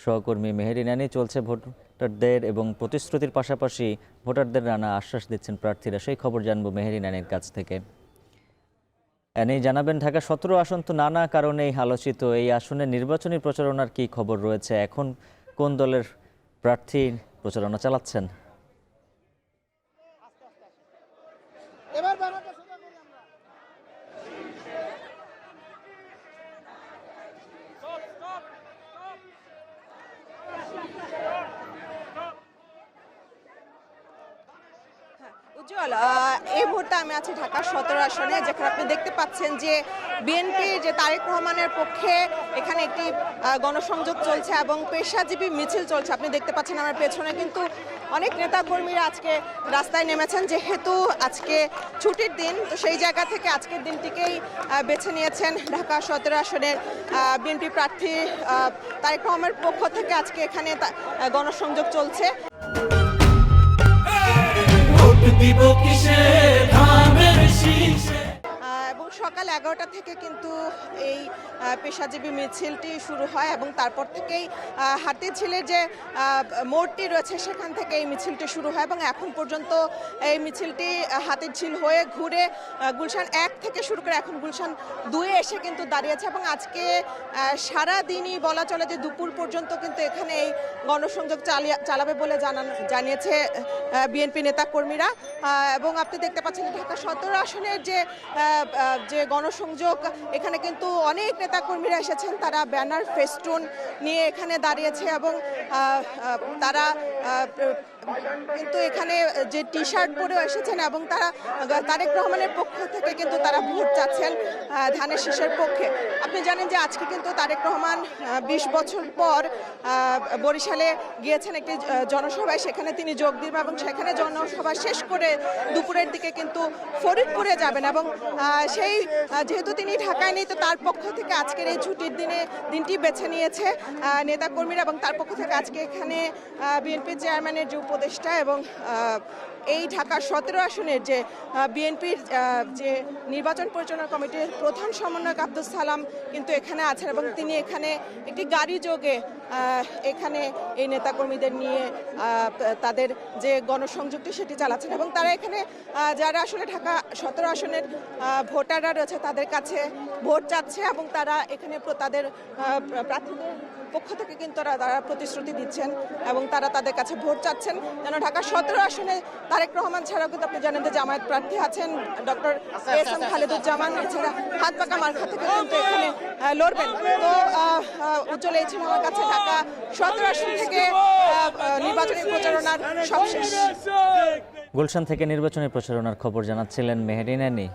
সহকর্মী মেহেরী নানি। চলছে ভোটারদের এবং প্রতিশ্রুতির পাশাপাশি ভোটারদের নানা আশ্বাস দিচ্ছেন প্রার্থীরা, সেই খবর জানবো মেহেরী নানির কাছ থেকে। জানাবেন, ঢাকা 17 আসন তো নানা কারণেই আলোচিত, এই আসনে নির্বাচনী প্রচারণার কি খবর রয়েছে? এখন কোন দলের প্রার্থী প্রচারণা চালাচ্ছেন? উজ্জ্বল, এই মুহূর্তে আমি আছি ঢাকা 17 আসনে, যেখানে আপনি দেখতে পাচ্ছেন যে বিএনপি যে তারেক রহমানের পক্ষে এখানে একটি গণসংযোগ চলছে এবং পেশাজীবী মিছিল চলছে। আপনি দেখতে পাচ্ছেন আমার পেছনে কিন্তু অনেক নেতাকর্মীরা আজকে রাস্তায় নেমেছেন, যেহেতু আজকে ছুটির দিন, তো সেই জায়গা থেকে আজকের দিনটিকেই বেছে নিয়েছেন ঢাকা 17 আসনের বিএনপি প্রার্থী তারেক রহমানের পক্ষ থেকে আজকে এখানে গণসংযোগ চলছে। এবং সকাল 11টা থেকে কিন্তু এই পেশাজীবী মিছিলটি শুরু হয় এবং তারপর থেকেই হাতিঝিলের যে মোড়টি রয়েছে সেখান থেকে এই মিছিলটি শুরু হয় এবং এখন পর্যন্ত এই মিছিলটি হাতিঝিল হয়ে ঘুরে গুলশান 1 থেকে শুরু করে এখন গুলশান 2-এ এসে কিন্তু দাঁড়িয়েছে এবং আজকে সারা দিনই বলা চলে যে দুপুর পর্যন্ত কিন্তু এখানে এই গণসংযোগ চালাবে বলে জানিয়েছে বিএনপি নেতাকর্মীরা। এবং আপনি দেখতে পাচ্ছেন ঢাকা 17 আসনের যে গণসংযোগ, এখানে কিন্তু অনেক নেতাকর্মীরা এসেছেন, তারা ব্যানার ফেস্টুন নিয়ে এখানে দাঁড়িয়েছে এবং তারা কিন্তু এখানে যে টি শার্ট পরেও এসেছেন এবং তারা তারেক রহমানের পক্ষ থেকে কিন্তু তারা ভোট চাচ্ছেন ধানের শীষের পক্ষে। আপনি জানেন যে আজকে কিন্তু তারেক রহমান 20 বছর পর বরিশালে গিয়েছেন একটি জনসভায়, সেখানে তিনি যোগ দিবেন এবং সেখানে জনসভা শেষ করে দুপুরের দিকে কিন্তু ফরিদপুরে যাবেন এবং সেই যেহেতু তিনি ঢাকায় নেই, তো তার পক্ষ থেকে আজকের এই ছুটির দিনটি বেছে নিয়েছে নেতাকর্মীরা এবং তার পক্ষ থেকে আজকে এখানে বিএনপি চেয়ারম্যানের যে উপদেষ্টা এবং এই ঢাকা 17 আসনের যে বিএনপির যে নির্বাচন পরিচালনা কমিটির প্রধান সমন্বয়ক আব্দুল সালাম কিন্তু এখানে আছেন এবং তিনি এখানে একটি গাড়ি যোগে এখানে এই নেতাকর্মীদের নিয়ে তাদের যে গণসংযোগটি সেটি চালাচ্ছেন এবং তারা এখানে যারা আসলে ঢাকা 17 আসনের ভোটাররা রয়েছে তাদের কাছে ভোট চাচ্ছে এবং তারা এখানে তাদের প্রার্থীদের পক্ষ থেকে কিন্তু তারা প্রতিশ্রুতি দিচ্ছেন এবং তারা তাদের কাছে ভোট চাচ্ছেন যেন ঢাকা 17 আসনে তারেক রহমান ছাড়াও কিন্তু আপনি জানেন যে জামায়াত প্রার্থী আছেন ডক্টর এস.এম. খালেদুজ্জামান, এছাড়া হাত পাকা মার্কা থেকে কিন্তু এখানে লড়বেন। তো উজ্জ্বল, এই ছিল আমার কাছে ঢাকা 17 আসন থেকে নির্বাচনী প্রচারণার সবশেষ। গুলশান থেকে নির্বাচনী প্রচারণার খবর জানাচ্ছিলেন মেহেরী নানি।